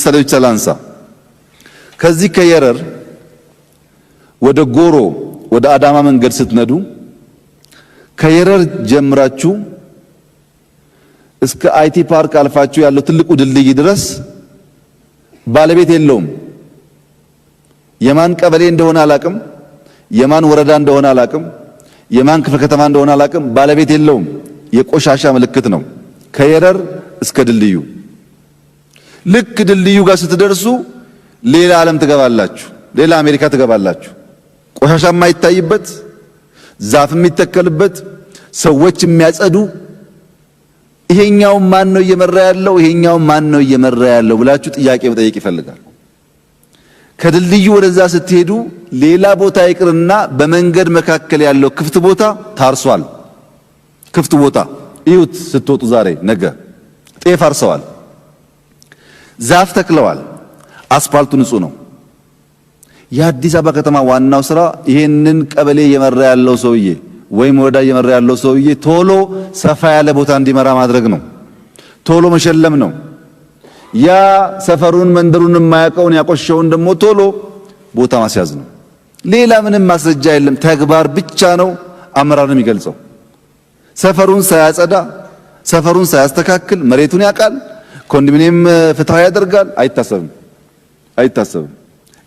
ምሳሌዎች ላንሳ። ከዚህ ከየረር ወደ ጎሮ ወደ አዳማ መንገድ ስትነዱ ከየረር ጀምራችሁ እስከ አይቲ ፓርክ አልፋችሁ ያለው ትልቁ ድልድይ ድረስ ባለቤት የለውም። የማን ቀበሌ እንደሆነ አላቅም፣ የማን ወረዳ እንደሆነ አላቅም፣ የማን ክፍለ ከተማ እንደሆነ አላቅም። ባለቤት የለውም። የቆሻሻ ምልክት ነው ከየረር እስከ ድልድዩ። ልክ ድልድዩ ጋር ስትደርሱ ሌላ ዓለም ትገባላችሁ፣ ሌላ አሜሪካ ትገባላችሁ። ቆሻሻ የማይታይበት፣ ዛፍ የሚተከልበት፣ ሰዎች የሚያጸዱ። ይሄኛው ማን ነው እየመራ ያለው? ይሄኛው ማን ነው እየመራ ያለው ብላችሁ ጥያቄ መጠየቅ ይፈልጋል። ከድልድዩ ወደዛ ስትሄዱ ሌላ ቦታ ይቅርና በመንገድ መካከል ያለው ክፍት ቦታ ታርሷል። ክፍት ቦታ እዩት ስትወጡ፣ ዛሬ ነገ ጤፍ አርሰዋል፣ ዛፍ ተክለዋል። አስፋልቱ ንጹህ ነው። የአዲስ አበባ ከተማ ዋናው ስራ ይሄንን ቀበሌ እየመራ ያለው ሰውዬ ወይም ወረዳ እየመራ ያለው ሰውዬ ቶሎ ሰፋ ያለ ቦታ እንዲመራ ማድረግ ነው። ቶሎ መሸለም ነው። ያ ሰፈሩን መንደሩን የማያውቀውን ያቆሸውን ደግሞ ቶሎ ቦታ ማስያዝ ነው። ሌላ ምንም ማስረጃ የለም። ተግባር ብቻ ነው አመራርን የሚገልጸው። ሰፈሩን ሳያጸዳ፣ ሰፈሩን ሳያስተካክል መሬቱን ያውቃል፣ ኮንዶሚኒየም ፍትሃዊ ያደርጋል። አይታሰብም።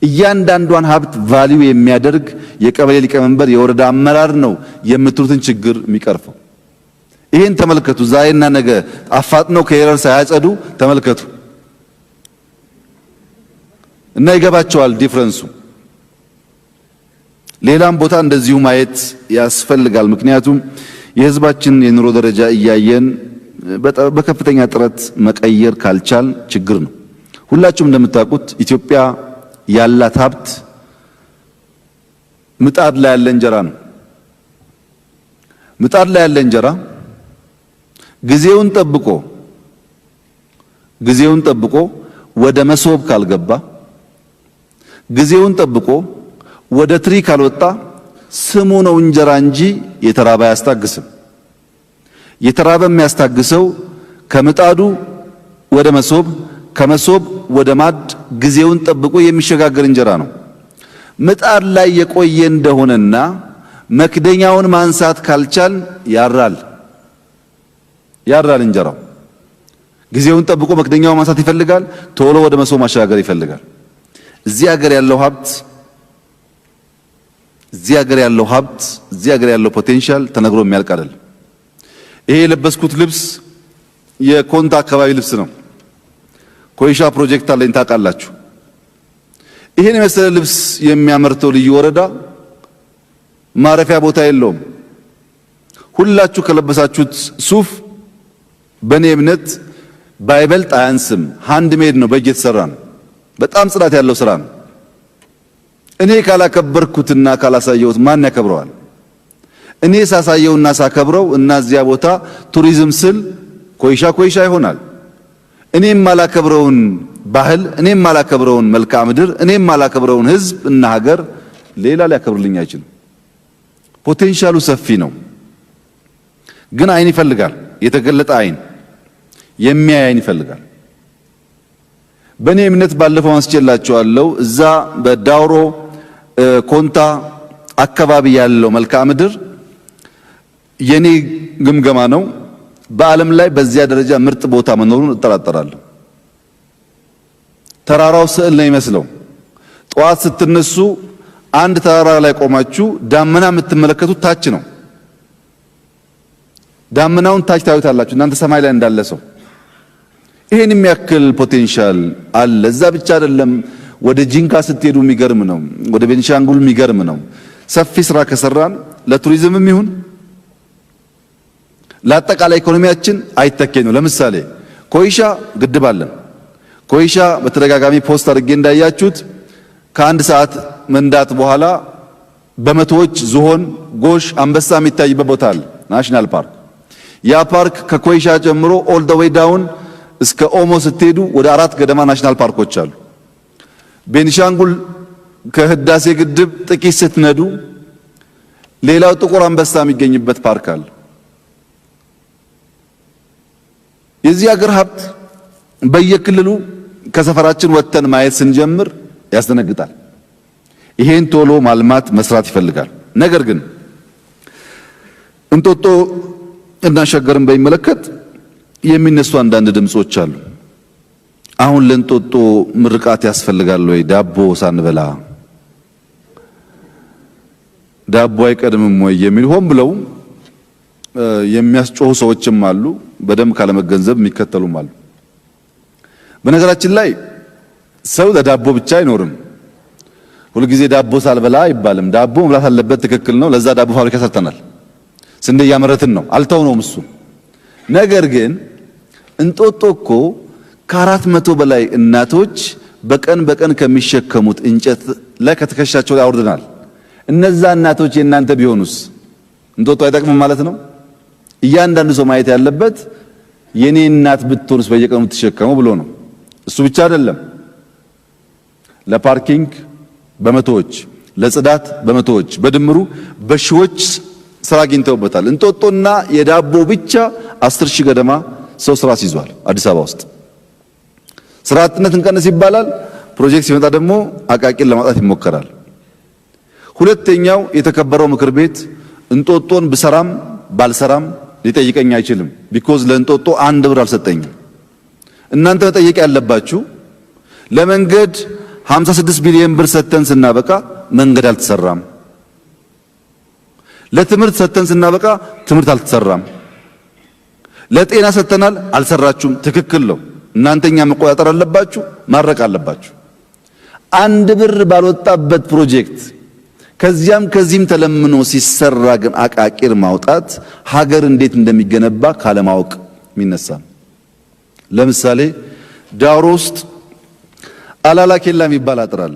እያንዳንዷን ሀብት ቫልዩ የሚያደርግ የቀበሌ ሊቀመንበር የወረዳ አመራር ነው የምትሉትን ችግር የሚቀርፈው። ይህን ተመልከቱ። ዛሬና ነገ አፋጥነው ከየረር ሳያጸዱ ተመልከቱ እና ይገባቸዋል ዲፍረንሱ። ሌላም ቦታ እንደዚሁ ማየት ያስፈልጋል። ምክንያቱም የሕዝባችን የኑሮ ደረጃ እያየን በከፍተኛ ጥረት መቀየር ካልቻል ችግር ነው። ሁላችሁም እንደምታውቁት ኢትዮጵያ ያላት ሀብት ምጣድ ላይ ያለ እንጀራ ነው። ምጣድ ላይ ያለ እንጀራ ጊዜውን ጠብቆ ወደ መሶብ ካልገባ፣ ጊዜውን ጠብቆ ወደ ትሪ ካልወጣ ስሙ ነው እንጀራ እንጂ የተራበ አያስታግስም። የተራበ የሚያስታግሰው ከምጣዱ ወደ መሶብ፣ ከመሶብ ወደ ማድ ጊዜውን ጠብቆ የሚሸጋገር እንጀራ ነው። ምጣድ ላይ የቆየ እንደሆነና መክደኛውን ማንሳት ካልቻል ያራል እንጀራው። ጊዜውን ጠብቆ መክደኛውን ማንሳት ይፈልጋል፣ ቶሎ ወደ መሶብ ማሸጋገር ይፈልጋል። እዚህ ሀገር ያለው ፖቴንሻል ተነግሮ የሚያልቅ አይደለም። ይሄ የለበስኩት ልብስ የኮንታ አካባቢ ልብስ ነው። ኮይሻ ፕሮጀክት አለኝ ታውቃላችሁ። ይሄን የመሰለ ልብስ የሚያመርተው ልዩ ወረዳ ማረፊያ ቦታ የለውም። ሁላችሁ ከለበሳችሁት ሱፍ በእኔ እምነት ባይበልጥ አያንስም። ሃንድ ሜድ ነው፣ በእጅ የተሰራ ነው። በጣም ጽዳት ያለው ስራ ነው። እኔ ካላከበርኩትና ካላሳየሁት ማን ያከብረዋል? እኔ ሳሳየውና ሳከብረው እና እዚያ ቦታ ቱሪዝም ስል ኮይሻ ይሆናል። እኔም ማላከብረውን ባህል፣ እኔም ማላከብረውን መልክዓ ምድር፣ እኔም ማላከብረውን ህዝብ እና ሀገር ሌላ ሊያከብርልኝ አይችልም። ፖቴንሻሉ ሰፊ ነው፣ ግን አይን ይፈልጋል። የተገለጠ አይን፣ የሚያይ አይን ይፈልጋል። በእኔ እምነት ባለፈው አንስቼላችኋለሁ። እዛ በዳውሮ ኮንታ አካባቢ ያለው መልክዓ ምድር የኔ ግምገማ ነው። በዓለም ላይ በዚያ ደረጃ ምርጥ ቦታ መኖሩን እጠራጠራለሁ። ተራራው ስዕል ነው የሚመስለው። ጠዋት ስትነሱ አንድ ተራራ ላይ ቆማችሁ ዳመና የምትመለከቱት ታች ነው። ዳመናውን ታች ታዩታላችሁ እናንተ ሰማይ ላይ እንዳለ ሰው። ይሄን የሚያክል ፖቴንሻል አለ። እዛ ብቻ አይደለም፣ ወደ ጂንካ ስትሄዱ የሚገርም ነው። ወደ ቤንሻንጉል የሚገርም ነው። ሰፊ ስራ ከሰራን ለቱሪዝምም ይሁን ለአጠቃላይ ኢኮኖሚያችን አይተኬ ነው። ለምሳሌ ኮይሻ ግድብ አለን። ኮይሻ በተደጋጋሚ ፖስት አድርጌ እንዳያችሁት ከአንድ ሰዓት መንዳት በኋላ በመቶዎች ዝሆን፣ ጎሽ፣ አንበሳ የሚታይበት ቦታ አለ፣ ናሽናል ፓርክ። ያ ፓርክ ከኮይሻ ጀምሮ ኦል ዘ ዌይ ዳውን እስከ ኦሞ ስትሄዱ ወደ 4 ገደማ ናሽናል ፓርኮች አሉ። ቤንሻንጉል ከህዳሴ ግድብ ጥቂት ስትነዱ ሌላው ጥቁር አንበሳ የሚገኝበት ፓርክ አለ። የዚህ ሀገር ሀብት በየክልሉ ከሰፈራችን ወጥተን ማየት ስንጀምር ያስደነግጣል። ይሄን ቶሎ ማልማት መስራት ይፈልጋል። ነገር ግን እንጦጦ እና ሸገርን በሚመለከት የሚነሱ አንዳንድ ድምጾች አሉ። አሁን ለእንጦጦ ምርቃት ያስፈልጋል ወይ? ዳቦ ሳንበላ ዳቦ አይቀድምም ወይ የሚል ሆን ብለው የሚያስጮሁ ሰዎችም አሉ። በደንብ ካለመገንዘብ የሚከተሉም አሉ። በነገራችን ላይ ሰው ለዳቦ ብቻ አይኖርም። ሁልጊዜ ዳቦ ሳልበላ አይባልም። ዳቦ መብላት አለበት፣ ትክክል ነው። ለዛ ዳቦ ፋብሪካ ሰርተናል። ስንዴ እያመረትን ነው፣ አልተውነውም እሱ። ነገር ግን እንጦጦ እኮ ከ400 በላይ እናቶች በቀን ከሚሸከሙት እንጨት ላይ ከትከሻቸው ላይ አውርደናል። እነዛ እናቶች የእናንተ ቢሆኑስ እንጦጦ አይጠቅምም ማለት ነው? እያንዳንዱ ሰው ማየት ያለበት የኔ እናት ብትሆንስ በየቀኑ ትሸከመው ብሎ ነው። እሱ ብቻ አይደለም፣ ለፓርኪንግ በመቶዎች፣ ለጽዳት በመቶዎች፣ በድምሩ በሺዎች ስራ አግኝተውበታል። እንጦጦና የዳቦ ብቻ 10,000 ገደማ ሰው ስራ ሲይዟል አዲስ አበባ ውስጥ። ስራ አጥነትን ቀንስ ይባላል። ፕሮጀክት ሲመጣ ደግሞ አቃቂን ለማውጣት ይሞከራል። ሁለተኛው የተከበረው ምክር ቤት እንጦጦን ብሰራም ባልሰራም ሊጠይቀኝ አይችልም። ቢኮዝ ለእንጦጦ 1 ብር አልሰጠኝም። እናንተ መጠየቅ ያለባችሁ ለመንገድ 56 ቢሊዮን ብር ሰጥተን ስናበቃ መንገድ አልተሰራም። ለትምህርት ሰጥተን ስናበቃ ትምህርት አልተሰራም። ለጤና ሰጥተናል፣ አልሰራችሁም። ትክክል ነው። እናንተኛ መቆጣጠር አለባችሁ፣ ማረቅ አለባችሁ። 1 ብር ባልወጣበት ፕሮጀክት ከዚህም ተለምኖ ሲሰራ ግን አቃቂር ማውጣት ሀገር እንዴት እንደሚገነባ ካለማወቅ የሚነሳ ነው። ለምሳሌ ዳውሮ ውስጥ አላላ ኬላ የሚባል አጥር አለ።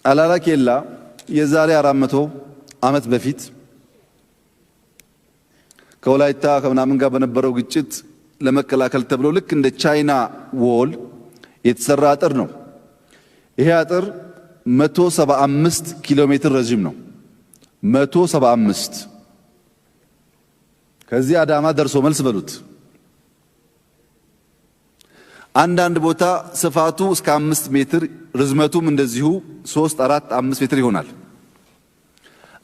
አላላ ኬላ የዛሬ 400 ዓመት በፊት ከወላይታ ከምናምን ጋር በነበረው ግጭት ለመከላከል ተብሎ ልክ እንደ ቻይና ዎል የተሰራ አጥር ነው። ይሄ አጥር 175 ኪሎ ሜትር ረጅም ነው። 175 ከዚህ አዳማ ደርሶ መልስ በሉት። አንዳንድ ቦታ ስፋቱ እስከ 5 ሜትር ርዝመቱም እንደዚሁ 3፣ 4፣ 5 ሜትር ይሆናል።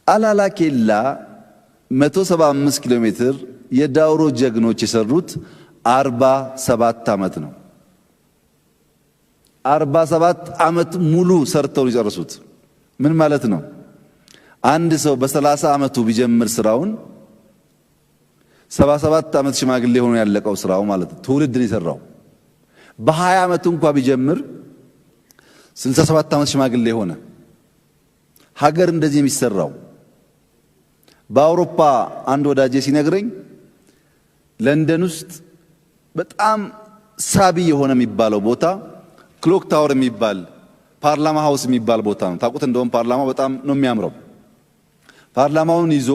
አላላ ኬላ 175 ኪሎ ሜትር የዳውሮ ጀግኖች የሰሩት 47 ዓመት ነው። 47 ዓመት ሙሉ ሰርተው ሊጨርሱት። ምን ማለት ነው? አንድ ሰው በ30 ዓመቱ ቢጀምር ስራውን 77 ዓመት ሽማግሌ ሆኖ ያለቀው ስራው ማለት ነው። ትውልድን የሰራው በ20 ዓመቱ እንኳን ቢጀምር 67 ዓመት ሽማግሌ ሆነ። ሀገር እንደዚህ የሚሰራው በአውሮፓ አንድ ወዳጄ ሲነግረኝ ለንደን ውስጥ በጣም ሳቢ የሆነ የሚባለው ቦታ ክሎክ ታወር የሚባል ፓርላማ ሃውስ የሚባል ቦታ ነው። ታውቁት እንደውም ፓርላማው በጣም ነው የሚያምረው። ፓርላማውን ይዞ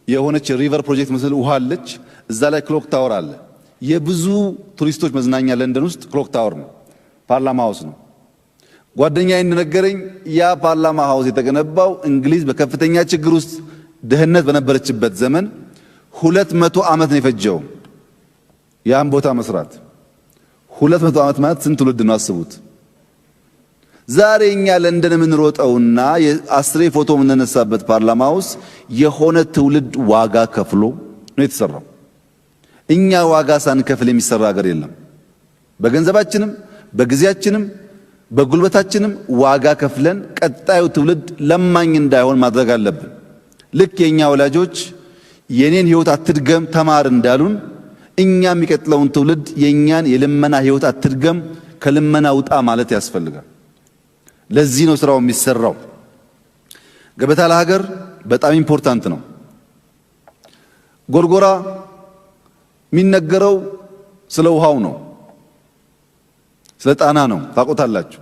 የሆነች ሪቨር ፕሮጀክት ምስል ውሃ አለች። እዛ ላይ ክሎክ ታወር አለ። የብዙ ቱሪስቶች መዝናኛ ለንደን ውስጥ ክሎክ ታወር ነው፣ ፓርላማ ሃውስ ነው። ጓደኛዬ እንደነገረኝ ያ ፓርላማ ሃውስ የተገነባው እንግሊዝ በከፍተኛ ችግር ውስጥ ድህነት በነበረችበት ዘመን 200 ዓመት ነው የፈጀው ያን ቦታ መስራት። 200 ዓመት ማለት ስንት ትውልድ ነው? አስቡት። ዛሬ እኛ ለንደን የምንሮጠውና የአስሬ ፎቶ የምንነሳበት ፓርላማ ውስጥ የሆነ ትውልድ ዋጋ ከፍሎ ነው የተሰራው። እኛ ዋጋ ሳንከፍል የሚሰራ ሀገር የለም። በገንዘባችንም በጊዜያችንም በጉልበታችንም ዋጋ ከፍለን ቀጣዩ ትውልድ ለማኝ እንዳይሆን ማድረግ አለብን። ልክ የኛ ወላጆች የኔን ህይወት አትድገም ተማር እንዳሉን እኛ የሚቀጥለውን ትውልድ የኛን የልመና ህይወት አትድገም ከልመና ውጣ ማለት ያስፈልጋል። ለዚህ ነው ስራው የሚሰራው። ገበታ ለሀገር በጣም ኢምፖርታንት ነው። ጎርጎራ የሚነገረው ስለ ውሃው ነው፣ ስለ ጣና ነው። ታውቁታላችሁ።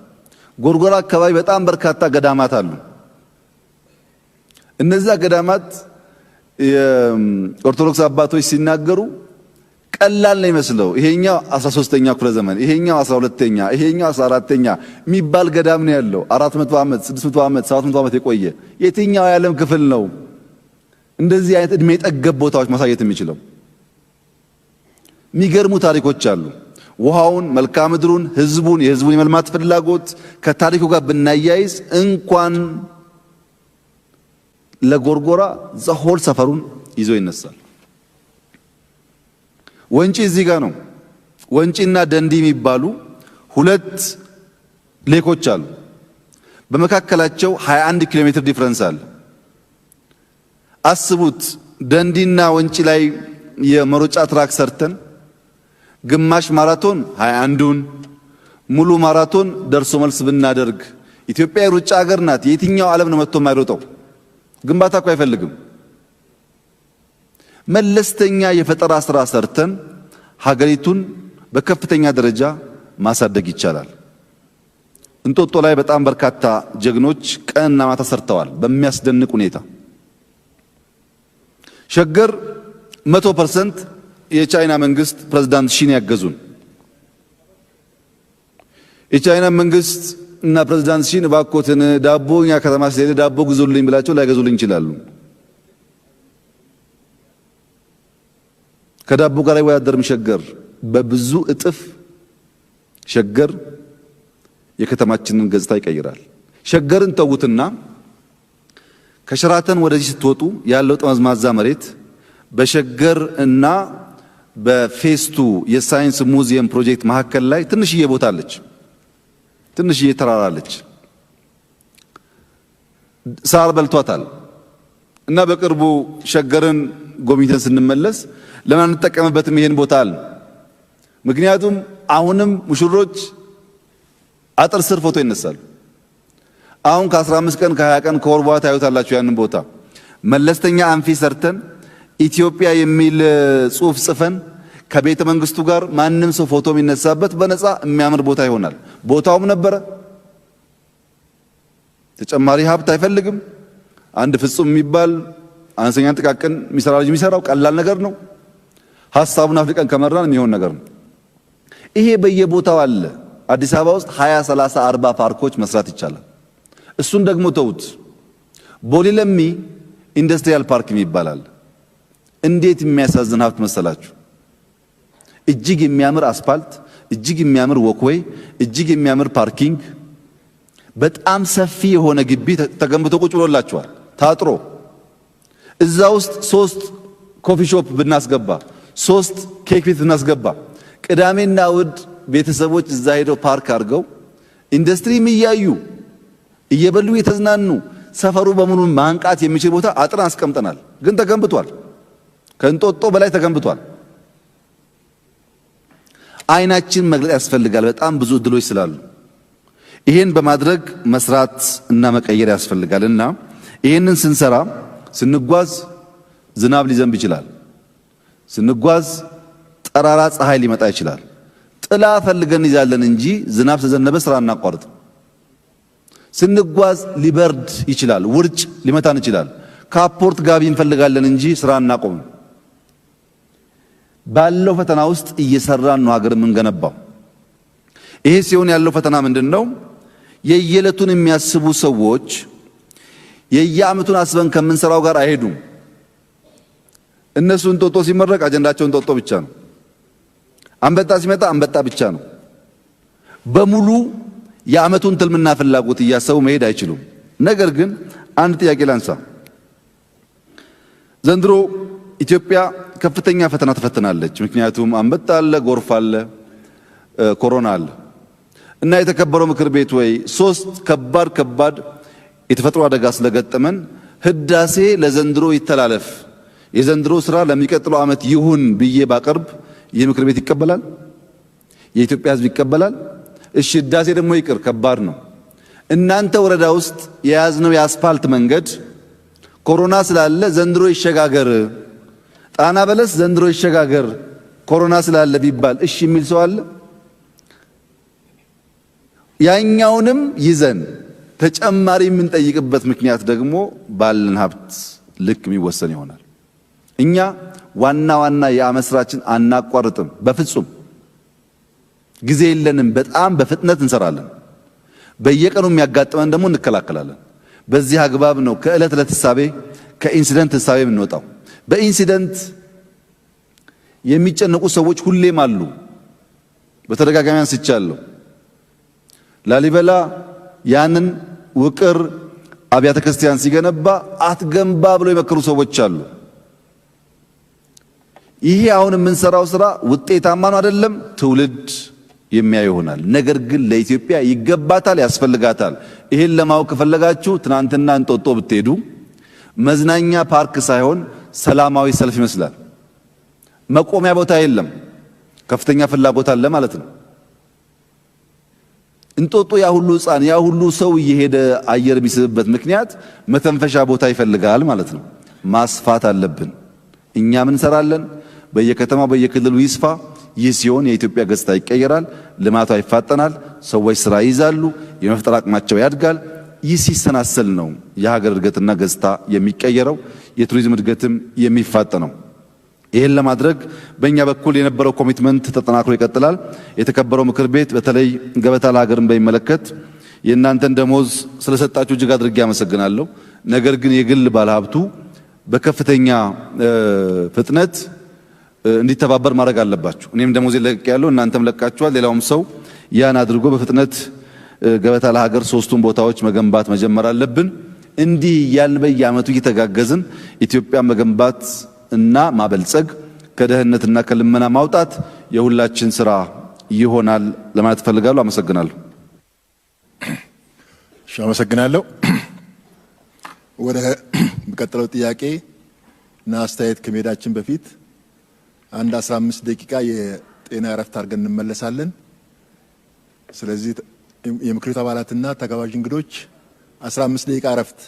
ጎርጎራ አካባቢ በጣም በርካታ ገዳማት አሉ። እነዛ ገዳማት የኦርቶዶክስ አባቶች ሲናገሩ ቀላል ነው ይመስለው። ይሄኛው 13ኛ ክፍለ ዘመን፣ ይሄኛው 12ኛ፣ ይሄኛው 14ኛ የሚባል ገዳም ነው ያለው። 400 ዓመት፣ 600 ዓመት፣ 700 ዓመት የቆየ የትኛው የዓለም ክፍል ነው እንደዚህ አይነት እድሜ ጠገብ ቦታዎች ማሳየት የሚችለው? የሚገርሙ ታሪኮች አሉ። ውሃውን፣ መልክዓ ምድሩን፣ ህዝቡን፣ የህዝቡን የመልማት ፍላጎት ከታሪኩ ጋር ብናያይዝ እንኳን ለጎርጎራ ዘሆል ሰፈሩን ይዞ ይነሳል። ወንጪ እዚህ ጋር ነው። ወንጪና ደንዲ የሚባሉ ሁለት ሌኮች አሉ። በመካከላቸው 21 ኪሎ ሜትር ዲፍረንስ አለ። አስቡት ደንዲና ወንጪ ላይ የመሮጫ ትራክ ሰርተን ግማሽ ማራቶን 21ዱን ሙሉ ማራቶን ደርሶ መልስ ብናደርግ ኢትዮጵያ የሩጫ ሀገር ናት። የትኛው ዓለም ነው መጥቶ የማይሮጠው? ግንባታ እኮ አይፈልግም። መለስተኛ የፈጠራ ስራ ሰርተን ሀገሪቱን በከፍተኛ ደረጃ ማሳደግ ይቻላል። እንጦጦ ላይ በጣም በርካታ ጀግኖች ቀንና ማታ ሰርተዋል በሚያስደንቅ ሁኔታ። ሸገር 100% የቻይና መንግስት ፕሬዝዳንት ሺን ያገዙን። የቻይና መንግስት እና ፕሬዝዳንት ሺን ባኮትን ዳቦኛ ከተማ ስለሌለ ዳቦ ግዙልኝ ብላቸው ላይገዙልኝ ይችላሉ። ከዳቦ ጋር አይወዳደርም። ሸገር በብዙ እጥፍ ሸገር የከተማችንን ገጽታ ይቀይራል። ሸገርን ተውትና ከሸራተን ወደዚህ ስትወጡ ያለው ጠመዝማዛ መሬት በሸገር እና በፌስቱ የሳይንስ ሙዚየም ፕሮጀክት መካከል ላይ ትንሽዬ ቦታ አለች፣ ትንሽዬ ተራራ አለች። ሳር በልቷታል እና በቅርቡ ሸገርን ጎብኝተን ስንመለስ ለምን እንጠቀምበትም ይሄን ቦታ አለ። ምክንያቱም አሁንም ሙሽሮች አጥር ስር ፎቶ ይነሳሉ። አሁን ከ15 ቀን ከ20 ቀን ከወር በኋላ ታዩታላችሁ ያንን ቦታ። መለስተኛ አንፊ ሰርተን ኢትዮጵያ የሚል ጽሑፍ ጽፈን ከቤተ መንግስቱ ጋር ማንም ሰው ፎቶ የሚነሳበት በነፃ የሚያምር ቦታ ይሆናል። ቦታውም ነበረ። ተጨማሪ ሀብት አይፈልግም። አንድ ፍጹም የሚባል አነስተኛ ጥቃቅን የሚሰራ ልጅ የሚሰራው ቀላል ነገር ነው። ሐሳቡን አፍሪካን ከመራን የሚሆን ነገር ነው። ይሄ በየቦታው አለ። አዲስ አበባ ውስጥ 20 30 40 ፓርኮች መስራት ይቻላል። እሱን ደግሞ ተውት። ቦሌ ለሚ ኢንዱስትሪያል ፓርክ ይባላል። እንዴት የሚያሳዝን ሀብት መሰላችሁ! እጅግ የሚያምር አስፓልት፣ እጅግ የሚያምር ወክዌይ፣ እጅግ የሚያምር ፓርኪንግ፣ በጣም ሰፊ የሆነ ግቢ ተገንብቶ ቁጭ ብሎላችኋል ታጥሮ። እዛ ውስጥ 3 ኮፊ ሾፕ ብናስገባ፣ 3 ኬክ ቤት ብናስገባ፣ ቅዳሜና እሑድ ቤተሰቦች እዛ ሄደው ፓርክ አድርገው ኢንዱስትሪም እያዩ እየበሉ የተዝናኑ ሰፈሩ በሙሉ ማንቃት የሚችል ቦታ አጥረን አስቀምጠናል። ግን ተገንብቷል። ከእንጦጦ በላይ ተገንብቷል። አይናችን መግለጥ ያስፈልጋል። በጣም ብዙ እድሎች ስላሉ ይሄን በማድረግ መስራት እና መቀየር ያስፈልጋልና ይሄንን ስንሰራ ስንጓዝ ዝናብ ሊዘንብ ይችላል። ስንጓዝ ጠራራ ፀሐይ ሊመጣ ይችላል። ጥላ ፈልገን ይዛለን እንጂ ዝናብ ተዘነበ ስራ እናቋርጥ። ስንጓዝ ሊበርድ ይችላል። ውርጭ ሊመታን ይችላል። ካፖርት ጋቢ እንፈልጋለን እንጂ ስራ እናቆም። ባለው ፈተና ውስጥ እየሰራን ነው ሀገር የምንገነባው። ይሄ ሲሆን ያለው ፈተና ምንድነው? የየለቱን የሚያስቡ ሰዎች የየዓመቱን አስበን ከምንሰራው ጋር አይሄዱም። እነሱ እንጦጦ ሲመረቅ አጀንዳቸው እንጦጦ ብቻ ነው። አንበጣ ሲመጣ አንበጣ ብቻ ነው። በሙሉ የዓመቱን ትልምና ፍላጎት እያሰቡ መሄድ አይችሉም። ነገር ግን አንድ ጥያቄ ላንሳ። ዘንድሮ ኢትዮጵያ ከፍተኛ ፈተና ተፈትናለች። ምክንያቱም አንበጣ አለ፣ ጎርፍ አለ፣ ኮሮና አለ እና የተከበረው ምክር ቤት ወይ 3 ከባድ የተፈጥሮ አደጋ ስለገጠመን ህዳሴ ለዘንድሮ ይተላለፍ፣ የዘንድሮ ስራ ለሚቀጥለው ዓመት ይሁን ብዬ ባቀርብ ይህ ምክር ቤት ይቀበላል? የኢትዮጵያ ሕዝብ ይቀበላል? እሺ ህዳሴ ደግሞ ይቅር፣ ከባድ ነው። እናንተ ወረዳ ውስጥ የያዝነው የአስፋልት መንገድ ኮሮና ስላለ ዘንድሮ ይሸጋገር፣ ጣና በለስ ዘንድሮ ይሸጋገር ኮሮና ስላለ ቢባል እሺ የሚል ሰው አለ? ያኛውንም ይዘን ተጨማሪ የምንጠይቅበት ምክንያት ደግሞ ባለን ሀብት ልክ የሚወሰን ይሆናል። እኛ ዋና የዓመት ስራችን አናቋርጥም። በፍጹም ጊዜ የለንም። በጣም በፍጥነት እንሰራለን። በየቀኑ የሚያጋጥመን ደግሞ እንከላከላለን። በዚህ አግባብ ነው ከዕለት ዕለት ህሳቤ ከኢንሲደንት ህሳቤ የምንወጣው። በኢንሲደንት የሚጨነቁ ሰዎች ሁሌም አሉ። በተደጋጋሚ አንስቻለሁ። ላሊበላ ያንን ውቅር አብያተ ክርስቲያን ሲገነባ አትገንባ ብለው የመከሩ ሰዎች አሉ። ይሄ አሁን የምንሰራው ስራ ውጤታማ ነው አይደለም፣ ትውልድ የሚያይ ይሆናል። ነገር ግን ለኢትዮጵያ ይገባታል፣ ያስፈልጋታል። ይሄን ለማወቅ ከፈለጋችሁ ትናንትና እንጦጦ ብትሄዱ መዝናኛ ፓርክ ሳይሆን ሰላማዊ ሰልፍ ይመስላል። መቆሚያ ቦታ የለም። ከፍተኛ ፍላጎት አለ ማለት ነው። እንጦጦ ያ ሁሉ ሕፃን ያ ሁሉ ሰው እየሄደ አየር የሚስብበት ምክንያት መተንፈሻ ቦታ ይፈልጋል ማለት ነው። ማስፋት አለብን። እኛም እንሰራለን። በየከተማው በየክልሉ ይስፋ። ይህ ሲሆን የኢትዮጵያ ገጽታ ይቀየራል፣ ልማቷ ይፋጠናል፣ ሰዎች ስራ ይይዛሉ፣ የመፍጠር አቅማቸው ያድጋል። ይህ ሲሰናሰል ነው የሀገር እድገትና ገጽታ የሚቀየረው፣ የቱሪዝም እድገትም የሚፋጠነው። ይህን ለማድረግ በእኛ በኩል የነበረው ኮሚትመንት ተጠናክሮ ይቀጥላል። የተከበረው ምክር ቤት በተለይ ገበታ ለሀገርን በሚመለከት የእናንተን ደሞዝ ስለሰጣችሁ እጅግ አድርጌ አመሰግናለሁ። ነገር ግን የግል ባለሀብቱ በከፍተኛ ፍጥነት እንዲተባበር ማድረግ አለባችሁ። እኔም ደሞዝ ለቅ ያለው እናንተም ለቃችኋል። ሌላውም ሰው ያን አድርጎ በፍጥነት ገበታ ለሀገር ሶስቱን ቦታዎች መገንባት መጀመር አለብን። እንዲህ እያልን በየዓመቱ እየተጋገዝን ኢትዮጵያን መገንባት እና ማበልጸግ ከድህነትና ከልመና ማውጣት የሁላችን ስራ ይሆናል ለማለት ፈልጋለሁ። አመሰግናለሁ። አመሰግናለሁ። ወደ የሚቀጥለው ጥያቄ እና አስተያየት ከመሄዳችን በፊት አንድ 15 ደቂቃ የጤና እረፍት አድርገን እንመለሳለን። ስለዚህ የምክር ቤት አባላትና ተጋባዥ እንግዶች 15 ደቂቃ እረፍት